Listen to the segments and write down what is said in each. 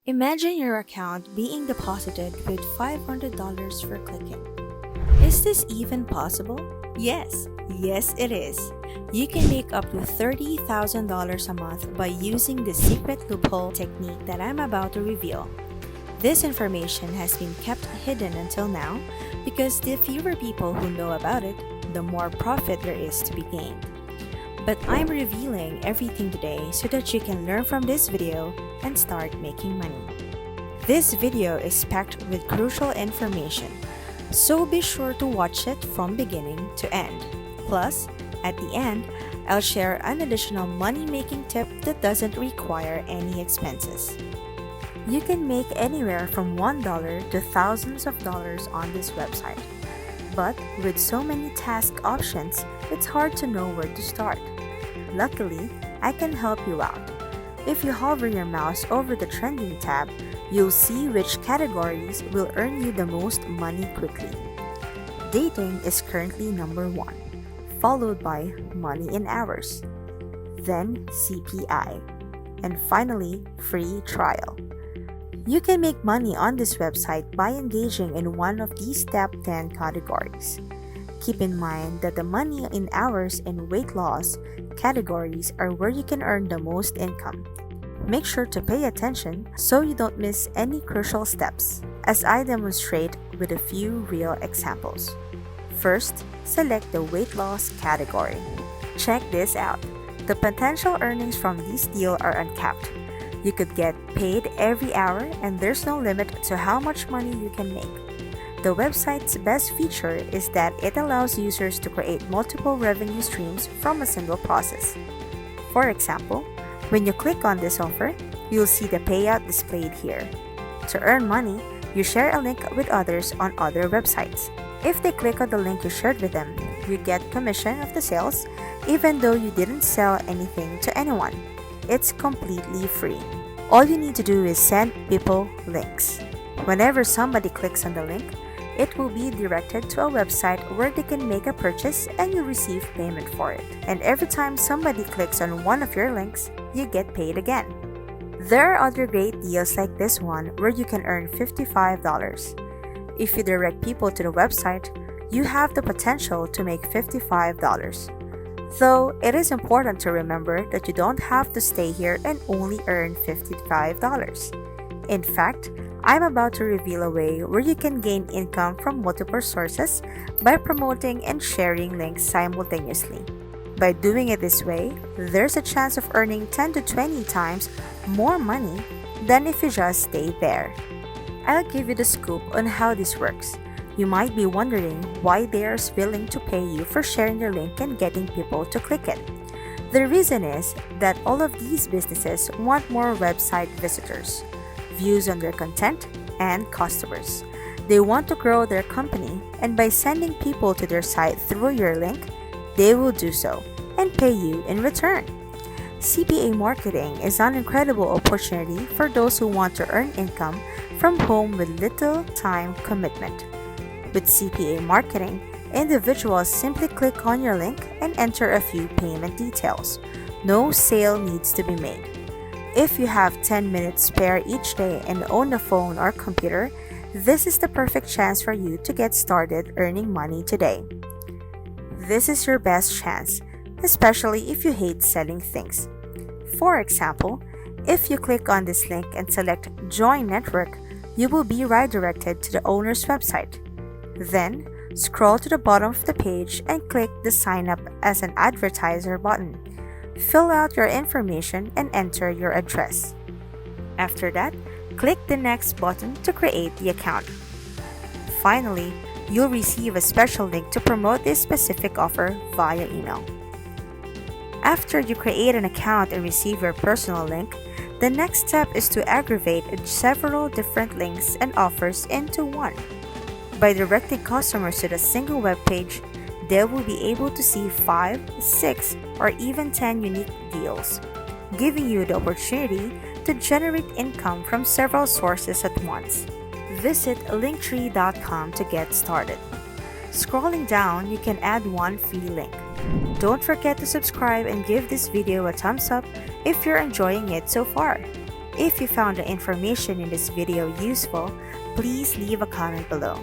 Imagine your account being deposited with $500 for clicking. Is this even possible? Yes, it is. You can make up to $30,000 a month by using the secret loophole technique that I'm about to reveal. This information has been kept hidden until now because the fewer people who know about it, the more profit there is to be gained. But I'm revealing everything today so that you can learn from this video and start making money. This video is packed with crucial information, so be sure to watch it from beginning to end. Plus, at the end, I'll share an additional money-making tip that doesn't require any expenses. You can make anywhere from $1 to thousands of dollars on this website. But with so many task options, it's hard to know where to start. Luckily, I can help you out. If you hover your mouse over the trending tab, you'll see which categories will earn you the most money quickly. Dating is currently number 1, followed by money in hours, then CPI, and finally free trial. You can make money on this website by engaging in one of these top 10 categories. Keep in mind that the money in hours and weight loss categories are where you can earn the most income. Make sure to pay attention so you don't miss any crucial steps, as I demonstrate with a few real examples. First, select the weight loss category. Check this out. The potential earnings from this deal are uncapped. You could get paid every hour and there's no limit to how much money you can make. The website's best feature is that it allows users to create multiple revenue streams from a single process. For example, when you click on this offer, you'll see the payout displayed here. To earn money, you share a link with others on other websites. If they click on the link you shared with them, you get commission of the sales even though you didn't sell anything to anyone. It's completely free. All you need to do is send people links. Whenever somebody clicks on the link, it will be directed to a website where they can make a purchase and you receive payment for it. And every time somebody clicks on one of your links, you get paid again. There are other great deals like this one where you can earn $55. If you direct people to the website, you have the potential to make $55. Though it is important to remember that you don't have to stay here and only earn $55. In fact, I'm about to reveal a way where you can gain income from multiple sources by promoting and sharing links simultaneously. By doing it this way, there's a chance of earning 10 to 20 times more money than if you just stay there. I'll give you the scoop on how this works. You might be wondering why they are willing to pay you for sharing your link and getting people to click it. The reason is that all of these businesses want more website visitors, views on their content, and customers. They want to grow their company, and by sending people to their site through your link, they will do so and pay you in return. CPA marketing is an incredible opportunity for those who want to earn income from home with little time commitment. With CPA marketing, individuals simply click on your link and enter a few payment details. No sale needs to be made. If you have 10 minutes spare each day and own a phone or computer, this is the perfect chance for you to get started earning money today. This is your best chance, especially if you hate selling things. For example, if you click on this link and select Join Network, you will be redirected to the owner's website. Then, scroll to the bottom of the page and click the Sign Up as an Advertiser button. Fill out your information and enter your address. After that, click the Next button to create the account. Finally, you'll receive a special link to promote this specific offer via email. After you create an account and receive your personal link, the next step is to aggregate several different links and offers into one. By directing customers to the single web page, they will be able to see 5, 6, or even 10 unique deals, giving you the opportunity to generate income from several sources at once. Visit linktree.com to get started. Scrolling down, you can add one free link. Don't forget to subscribe and give this video a thumbs up if you're enjoying it so far. If you found the information in this video useful, please leave a comment below.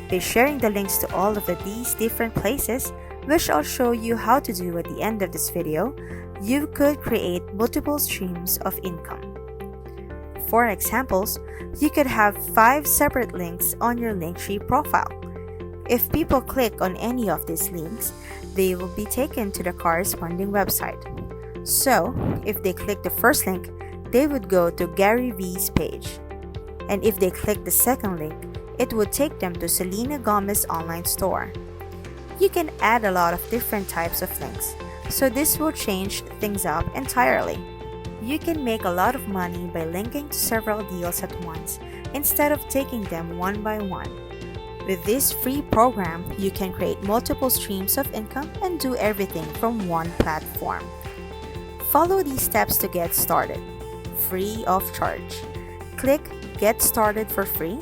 By sharing the links to all of these different places, which I'll show you how to do at the end of this video, you could create multiple streams of income. For examples, you could have 5 separate links on your Linktree profile. If people click on any of these links, they will be taken to the corresponding website. So, if they click the first link, they would go to Gary V's page. And if they click the second link, it would take them to Selena Gomez's online store. You can add a lot of different types of links, so this will change things up entirely. You can make a lot of money by linking to several deals at once instead of taking them one by one. With this free program, you can create multiple streams of income and do everything from one platform. Follow these steps to get started, free of charge. Click Get Started for free,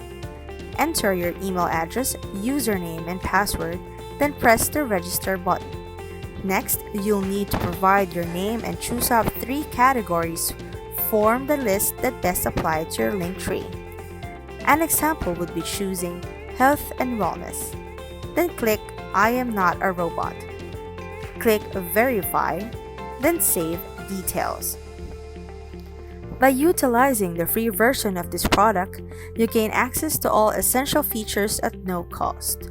enter your email address, username, and password, then press the register button. Next, you'll need to provide your name and choose up 3 categories. Form the list that best apply to your Linktree. An example would be choosing Health and Wellness. Then click I am not a robot. Click Verify, then save details. By utilizing the free version of this product, you gain access to all essential features at no cost.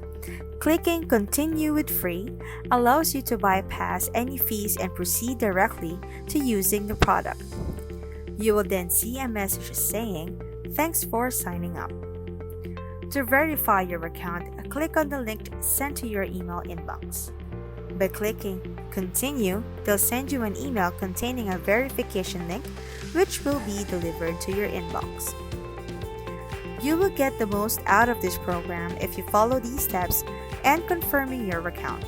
Clicking Continue with Free allows you to bypass any fees and proceed directly to using the product. You will then see a message saying, "Thanks for signing up." To verify your account, click on the link sent to your email inbox. By clicking Continue, they'll send you an email containing a verification link which will be delivered to your inbox. You will get the most out of this program if you follow these steps and confirming your account.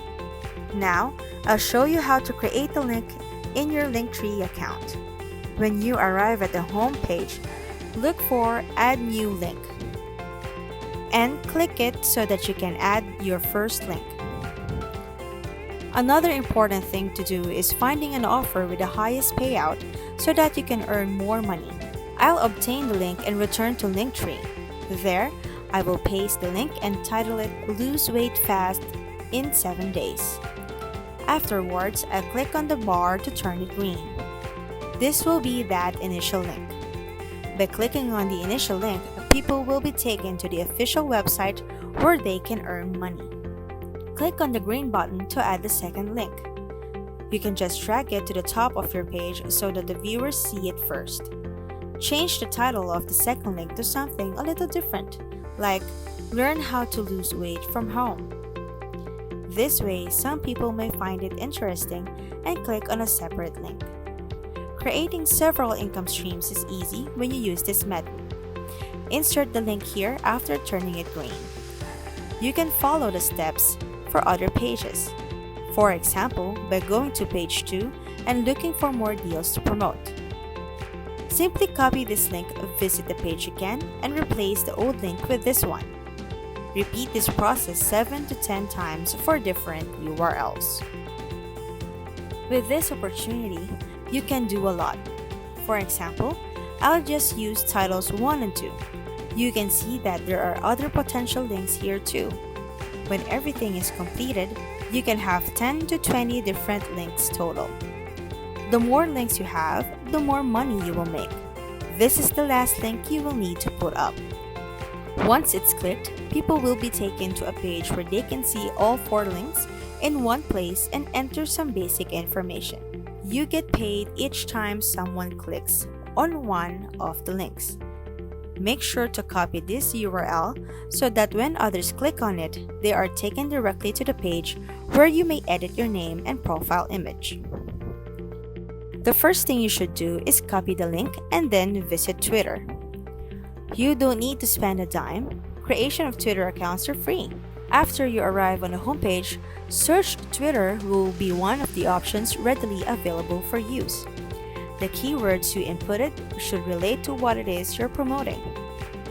Now, I'll show you how to create the link in your Linktree account. When you arrive at the home page, look for Add New Link and click it so that you can add your first link. Another important thing to do is finding an offer with the highest payout so that you can earn more money. I'll obtain the link and return to Linktree. There, I will paste the link and title it Lose Weight Fast in 7 days. Afterwards, I click on the bar to turn it green. This will be that initial link. By clicking on the initial link, people will be taken to the official website where they can earn money. Click on the green button to add the second link. You can just drag it to the top of your page so that the viewers see it first. Change the title of the second link to something a little different, like Learn How to Lose Weight from Home. This way, some people may find it interesting and click on a separate link. Creating several income streams is easy when you use this method. Insert the link here after turning it green. You can follow the steps for other pages. For example, by going to page 2 and looking for more deals to promote. Simply copy this link, visit the page again, and replace the old link with this one. Repeat this process 7 to 10 times for different URLs. With this opportunity, you can do a lot. For example, I'll just use titles 1 and 2. You can see that there are other potential links here too. When everything is completed, you can have 10 to 20 different links total. The more links you have, the more money you will make. This is the last link you will need to put up. Once it's clicked, people will be taken to a page where they can see all 4 links in one place and enter some basic information. You get paid each time someone clicks on one of the links. Make sure to copy this URL so that when others click on it, they are taken directly to the page where you may edit your name and profile image. The first thing you should do is copy the link and then visit Twitter. You don't need to spend a dime. Creation of Twitter accounts are free. After you arrive on the homepage, search Twitter will be one of the options readily available for use. The keywords you inputted should relate to what it is you're promoting.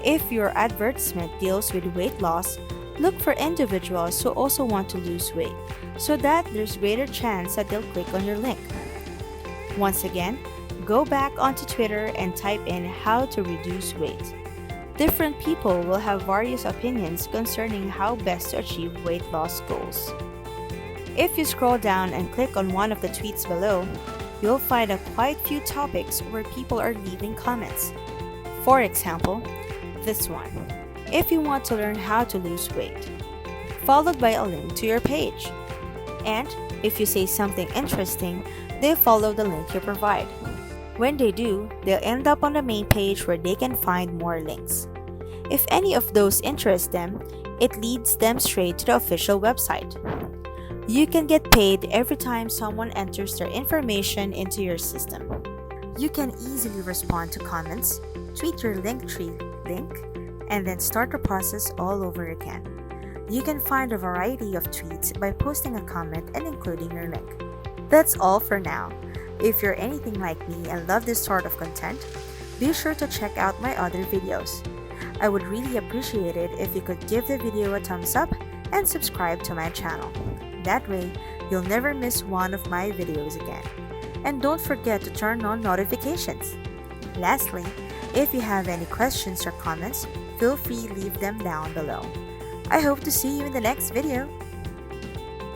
If your advertisement deals with weight loss, look for individuals who also want to lose weight so that there's greater chance that they'll click on your link. Once again, Go back onto Twitter and type in how to reduce weight. Different people will have various opinions concerning how best to achieve weight loss goals. If you scroll down and click on one of the tweets below, you'll find quite few topics where people are leaving comments. For example, this one, if you want to learn how to lose weight, followed by a link to your page. And if you say something interesting, they follow the link you provide. When they do, they'll end up on the main page where they can find more links. If any of those interest them, it leads them straight to the official website. You can get paid every time someone enters their information into your system. You can easily respond to comments, tweet your Linktree link, and then start the process all over again. You can find a variety of tweets by posting a comment and including your link. That's all for now. If you're anything like me and love this sort of content, be sure to check out my other videos. I would really appreciate it if you could give the video a thumbs up and subscribe to my channel. That way, you'll never miss one of my videos again. And don't forget to turn on notifications. Lastly, if you have any questions or comments, feel free to leave them down below. I hope to see you in the next video.